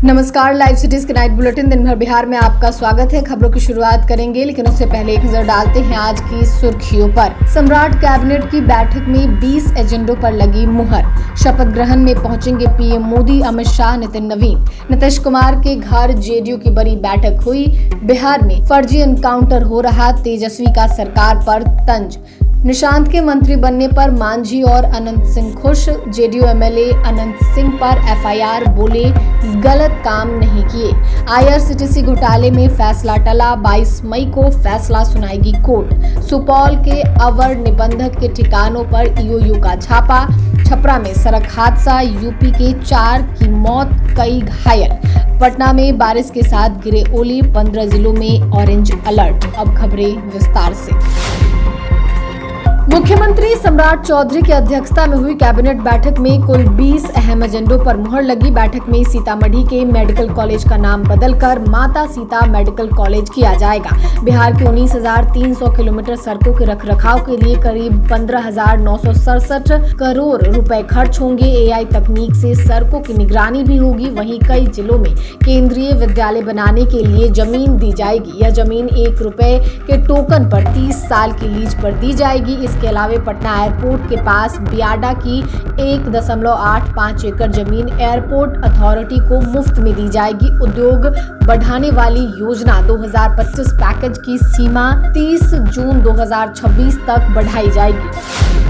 नमस्कार, live cities के night bulletin दिन भर बिहार में आपका स्वागत है। खबरों की शुरुआत करेंगे, लेकिन उससे पहले एक नजर डालते हैं आज की सुर्खियों पर। सम्राट कैबिनेट की बैठक में 20 एजेंडों पर लगी मुहर। शपथ ग्रहण में पहुंचेंगे पीएम मोदी, अमित शाह, नितिन नवीन। नीतीश कुमार के घर जेडीयू की बड़ी बैठक हुई। बिहार में फर्जी एनकाउंटर हो रहा, तेजस्वी का सरकार पर तंज। निशांत के मंत्री बनने पर मांझी और अनंत सिंह खुश। जेडीयू एमएलए अनंत सिंह पर एफआईआर, बोले गलत काम नहीं किए। आईआरसीटीसी घोटाले में फैसला टला, 22 मई को फैसला सुनाएगी कोर्ट। सुपौल के अवर निबंधक के ठिकानों पर ईओयू का छापा। छपरा में सड़क हादसा, यूपी के 4 की मौत, कई घायल। पटना में बारिश के साथ गिरे ओले, 15 जिलों में ऑरेंज अलर्ट। अब खबरें विस्तार से। मुख्यमंत्री सम्राट चौधरी की अध्यक्षता में हुई कैबिनेट बैठक में कुल 20 अहम एजेंडों पर मुहर लगी। बैठक में सीतामढ़ी के मेडिकल कॉलेज का नाम बदलकर माता सीता मेडिकल कॉलेज किया जाएगा। बिहार के 19,300 किलोमीटर सड़कों के रखरखाव के लिए करीब 15,967 करोड़ रुपए खर्च होंगे। एआई तकनीक से सड़कों की निगरानी भी होगी। वहीं कई जिलों में केंद्रीय विद्यालय बनाने के लिए जमीन दी जाएगी। यह जमीन 1 रुपए के टोकन पर 30 साल की लीज पर दी जाएगी। इसके अलावा पटना एयरपोर्ट के पास बियाडा की 1.85 एकड़ जमीन एयरपोर्ट अथॉरिटी को मुफ्त में दी जाएगी। उद्योग बढ़ाने वाली योजना 2025 पैकेज की सीमा 30 जून 2026 तक बढ़ाई जाएगी।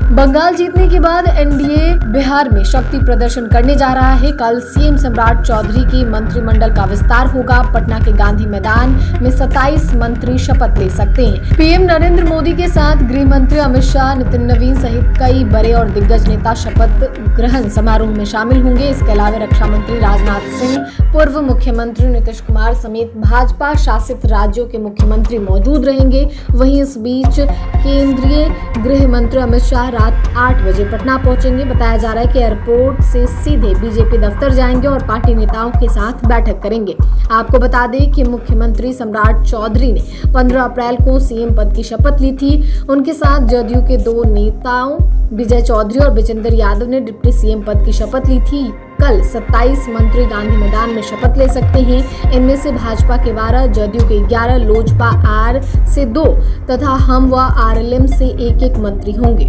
बंगाल जीतने के बाद एनडीए बिहार में शक्ति प्रदर्शन करने जा रहा है। कल सीएम सम्राट चौधरी की मंत्रिमंडल का विस्तार होगा। पटना के गांधी मैदान में 27 मंत्री शपथ ले सकते हैं। पीएम नरेंद्र मोदी के साथ गृह मंत्री अमित शाह, नितिन नवीन सहित कई बड़े और दिग्गज नेता शपथ ग्रहण समारोह में शामिल होंगे। इसके अलावा रक्षा मंत्री राजनाथ सिंह, पूर्व मुख्यमंत्री नीतीश कुमार समेत भाजपा शासित राज्यों के मुख्यमंत्री मौजूद रहेंगे। वहीं इस बीच केंद्रीय गृह मंत्री अमित शाह रात 8 बजे पटना पहुंचेंगे। बताया जा रहा है कि एयरपोर्ट से सीधे बीजेपी दफ्तर जाएंगे और पार्टी नेताओं के साथ बैठक करेंगे। आपको बता दें कि मुख्यमंत्री सम्राट चौधरी ने 15 अप्रैल को सीएम पद की शपथ ली थी। उनके साथ जदयू के 2 नेताओं विजय चौधरी और विजेंद्र यादव ने डिप्टी सीएम पद की शपथ ली थी। कल 27 मंत्री गांधी मैदान में शपथ ले सकते हैं। इनमें से भाजपा के 12, जदयू के 11, लोजपा आर से 2 तथा हम व आरएलएम से 1-1 मंत्री होंगे।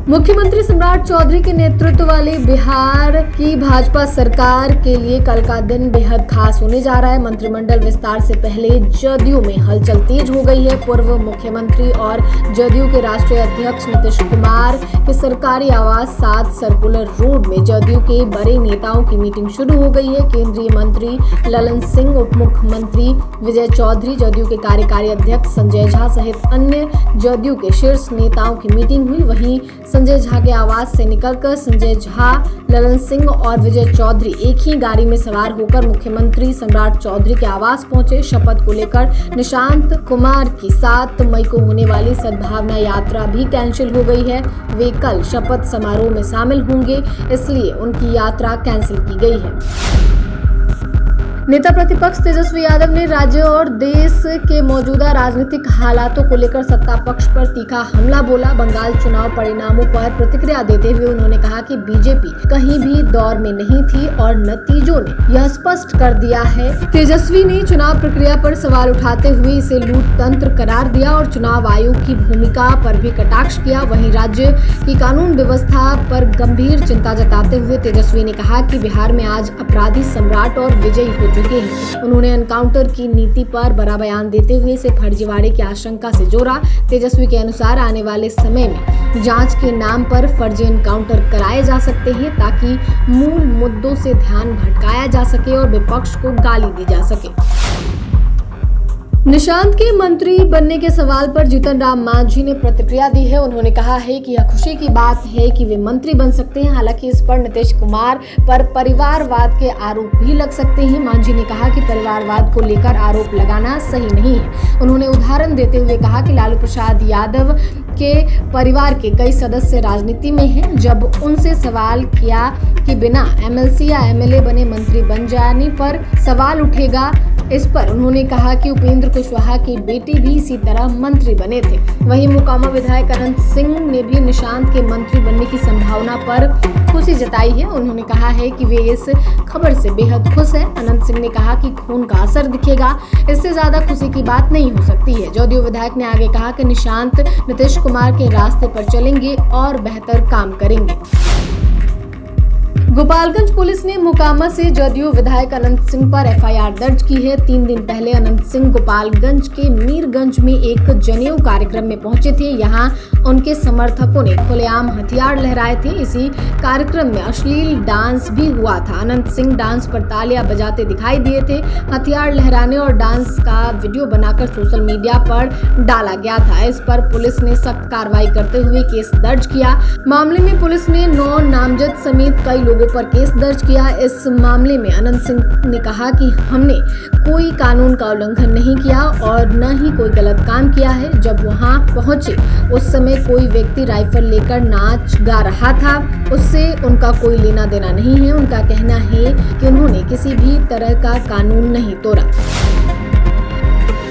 मुख्यमंत्री सम्राट चौधरी के नेतृत्व वाली बिहार की भाजपा सरकार के लिए कल का दिन बेहद खास होने जा रहा है। मंत्रिमंडल विस्तार से पहले जदयू में हलचल तेज हो गई है। पूर्व मुख्यमंत्री और जदयू के राष्ट्रीय अध्यक्ष नीतीश कुमार के सरकारी आवास 7 सर्कुलर रोड में जदयू के बड़े नेताओं की मीटिंग शुरू हो गई है। केंद्रीय मंत्री ललन सिंह, उप मुख्यमंत्री विजय चौधरी, जदयू के कार्यकारी अध्यक्ष संजय झा सहित अन्य जदयू के शीर्ष नेताओं की मीटिंग हुई। वहीं संजय झा के आवास से निकलकर संजय झा, ललन सिंह और विजय चौधरी एक ही गाड़ी में सवार होकर मुख्यमंत्री सम्राट चौधरी के आवास पहुंचे। शपथ को लेकर निशांत कुमार की 7 मई को होने वाली सद्भावना यात्रा भी कैंसिल हो गई है। वे कल शपथ समारोह में शामिल होंगे, इसलिए उनकी यात्रा कैंसिल की गई है। नेता प्रतिपक्ष तेजस्वी यादव ने राज्य और देश के मौजूदा राजनीतिक हालातों को लेकर सत्ता पक्ष पर तीखा हमला बोला। बंगाल चुनाव परिणामों पर प्रतिक्रिया देते हुए उन्होंने कहा कि बीजेपी कहीं भी दौर में नहीं थी और नतीजों ने यह स्पष्ट कर दिया है। तेजस्वी ने चुनाव प्रक्रिया पर सवाल उठाते हुए इसे लूट तंत्र करार दिया और चुनाव आयोग की भूमिका पर भी कटाक्ष किया। वहीं राज्य की कानून व्यवस्था पर गंभीर चिंता जताते हुए तेजस्वी ने कहा कि बिहार में आज अपराधी सम्राट और विजयी हो चुके हैं। उन्होंने एनकाउंटर की नीति पर बड़ा बयान देते हुए इसे फर्जीवाड़े की आशंका से जोड़ा। तेजस्वी के अनुसार आने वाले समय में जांच के नाम पर फर्जी एनकाउंटर कराए जा सकते हैं ताकि मूल मुद्दों से ध्यान भटकाया जा सके और विपक्ष को गाली दी जा सके। निशांत के मंत्री बनने के सवाल पर जीतन राम मांझी ने प्रतिक्रिया दी है। उन्होंने कहा है कि यह खुशी की बात है कि वे मंत्री बन सकते हैं। हालांकि इस पर नीतीश कुमार पर परिवारवाद के आरोप भी लग सकते हैं। मांझी ने कहा कि परिवारवाद को लेकर आरोप लगाना सही नहीं है। उन्होंने उदाहरण देते हुए कहा कि लालू प्रसाद यादव के परिवार के कई सदस्य राजनीति में हैं। जब उनसे सवाल किया कि बिना एमएलसी या एमएलए बने मंत्री बन जाने पर सवाल उठेगा, इस पर उन्होंने कहा कि उपेंद्र कुशवाहा की बेटी भी इसी तरह मंत्री बने थे। वहीं मोकामा विधायक अनंत सिंह ने भी निशांत के मंत्री बनने की संभावना पर खुशी जताई है। उन्होंने कहा है कि वे इस खबर से बेहद खुश हैं। अनंत सिंह ने कहा कि खून का असर दिखेगा, इससे ज्यादा खुशी की बात नहीं हो सकती है। जदयू विधायक ने आगे कहा कि निशांत नीतीश कुमार के रास्ते पर चलेंगे और बेहतर काम करेंगे। गोपालगंज पुलिस ने मोकामा से जदयू विधायक अनंत सिंह पर एफआईआर दर्ज की है। 3 दिन पहले अनंत सिंह गोपालगंज के मीरगंज में एक जनेऊ कार्यक्रम में पहुंचे थे। यहां उनके समर्थकों ने खुलेआम हथियार लहराए थे। इसी कार्यक्रम में अश्लील डांस भी हुआ था। अनंत सिंह डांस पर तालियां बजाते दिखाई दिए थे। हथियार लहराने और डांस का वीडियो बनाकर सोशल मीडिया पर डाला गया था। इस पर पुलिस ने सख्त कार्रवाई करते हुए केस दर्ज किया। मामले में पुलिस ने 9 नामजद समेत कई लोगों पर केस दर्ज किया। इस मामले में अनंत सिंह ने कहा कि हमने कोई कानून का उल्लंघन नहीं किया और न ही कोई गलत काम किया है। जब वहां पहुंचे उस समय कोई व्यक्ति राइफल लेकर नाच गा रहा था, उससे उनका कोई लेना देना नहीं है। उनका कहना है कि उन्होंने किसी भी तरह का कानून नहीं तोड़ा।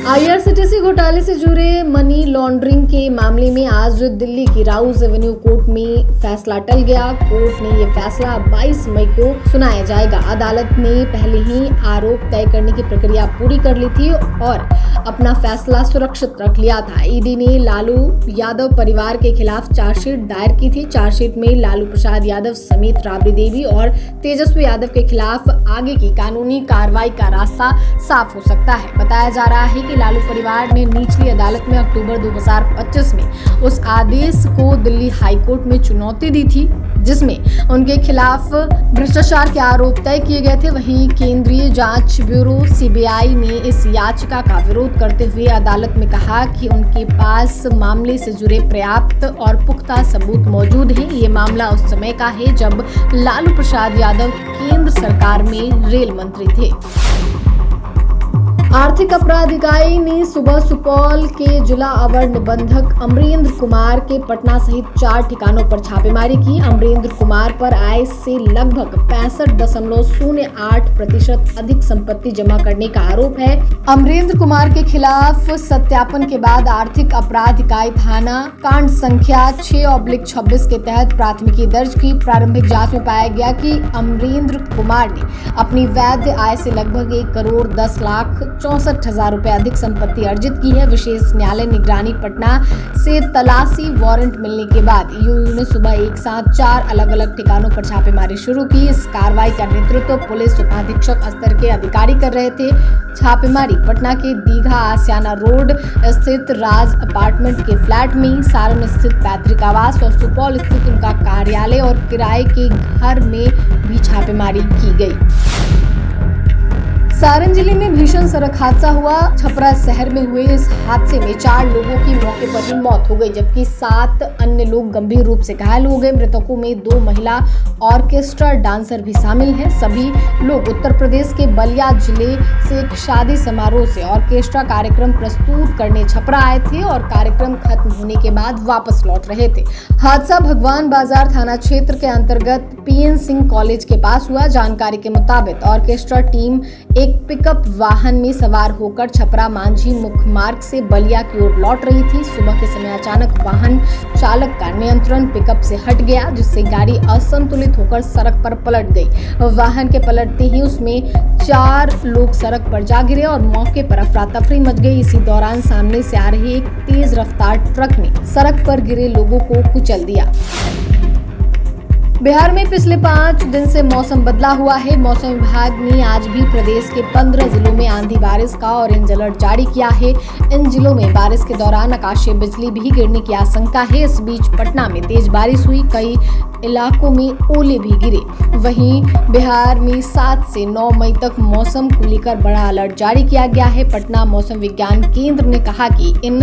आईआरसीटीसी घोटाले से जुड़े मनी लॉन्ड्रिंग के मामले में आज दिल्ली की राउज एवेन्यू कोर्ट में फैसला टल गया। कोर्ट ने ये फैसला 22 मई को सुनाया जाएगा। अदालत ने पहले ही आरोप तय करने की प्रक्रिया पूरी कर ली थी और अपना फैसला सुरक्षित रख लिया था। ईडी ने लालू यादव परिवार के खिलाफ चार्जशीट दायर की थी। चार्जशीट में लालू प्रसाद यादव समेत राबड़ी देवी और तेजस्वी यादव के खिलाफ आगे की कानूनी कार्रवाई का रास्ता साफ हो सकता है। बताया जा रहा है कि लालू परिवार ने निचली अदालत में अक्टूबर 2025 में उस आदेश को दिल्ली हाईकोर्ट में चुनौती दी थी जिसमें उनके खिलाफ भ्रष्टाचार के आरोप तय किए गए थे। वहीं केंद्रीय जांच ब्यूरो सीबीआई ने इस याचिका का विरोध करते हुए अदालत में कहा कि उनके पास मामले से जुड़े पर्याप्त और पुख्ता सबूत मौजूद हैं। ये मामला उस समय का है जब लालू प्रसाद यादव केंद्र सरकार में रेल मंत्री थे। आर्थिक अपराध इकाई ने सुबह सुपौल के जिला अवर निबंधक अमरेंद्र कुमार के पटना सहित 4 ठिकानों पर छापेमारी की। अमरेंद्र कुमार पर आय से लगभग 65.08% अधिक संपत्ति जमा करने का आरोप है। अमरेंद्र कुमार के खिलाफ सत्यापन के बाद आर्थिक अपराध इकाई थाना कांड संख्या 6/26 के तहत प्राथमिकी दर्ज की। प्रारंभिक जांच में पाया गया कि अमरेंद्र कुमार ने अपनी वैध आय से लगभग 1,64,00,000 रुपए अधिक संपत्ति अर्जित की है। विशेष न्यायालय निगरानी पटना से तलाशी वारंट मिलने के बाद ईओयू ने सुबह एक साथ 4 अलग-अलग ठिकानों पर छापेमारी शुरू की। इस कार्रवाई का नेतृत्व पुलिस उपाधीक्षक स्तर के अधिकारी कर रहे थे। छापेमारी पटना के दीघा आसियाना रोड स्थित राज अपार्टमेंट के फ्लैट में, सारण स्थित पैतृक आवास और सुपौल स्थित उनका कार्यालय और किराए के घर में भी छापेमारी की गई। सारण जिले में भीषण सड़क हादसा हुआ। छपरा शहर में हुए इस हादसे में 4 लोगों की मौके पर ही मौत हो गई, जबकि 7 अन्य लोग गंभीर रूप से घायल हो गए। मृतकों में 2 महिला ऑर्केस्ट्रा डांसर भी शामिल हैं। सभी लोग उत्तर प्रदेश के बलिया जिले से एक शादी समारोह से ऑर्केस्ट्रा कार्यक्रम प्रस्तुत करने छपरा आए थे और कार्यक्रम खत्म होने के बाद वापस लौट रहे थे। हादसा भगवान बाजार थाना क्षेत्र के अंतर्गत पीएन सिंह कॉलेज के पास हुआ। जानकारी के मुताबिक ऑर्केस्ट्रा टीम एक पिकअप वाहन में सवार होकर छपरा मांझी मुख्य मार्ग से बलिया की ओर लौट रही थी। सुबह के समय अचानक वाहन चालक का नियंत्रण पिकअप से हट गया, जिससे गाड़ी असंतुलित होकर सड़क पर पलट गई। वाहन के पलटते ही उसमें 4 लोग सड़क पर जा गिरे और मौके पर अफरा तफरी मच गई। इसी दौरान सामने से आ रही एक तेज रफ्तार ट्रक ने सड़क पर गिरे लोगों को कुचल दिया। बिहार में पिछले 5 दिन से मौसम बदला हुआ है। मौसम विभाग ने आज भी प्रदेश के 15 जिलों में आंधी बारिश का ऑरेंज अलर्ट जारी किया है। इन जिलों में बारिश के दौरान आकाशीय बिजली भी गिरने की आशंका है। इस बीच पटना में तेज बारिश हुई, कई इलाकों में ओले भी गिरे। वहीं बिहार में 7 से 9 मई तक मौसम को लेकर बड़ा अलर्ट जारी किया गया है। पटना मौसम विज्ञान केंद्र ने कहा कि इन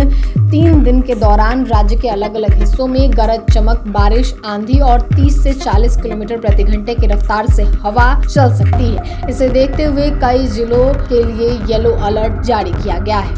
3 दिन के दौरान राज्य के अलग अलग हिस्सों में गरज चमक, बारिश, आंधी और 30 से 40 किलोमीटर प्रति घंटे की रफ्तार से हवा चल सकती है। इसे देखते हुए कई जिलों के लिए येलो अलर्ट जारी किया गया है।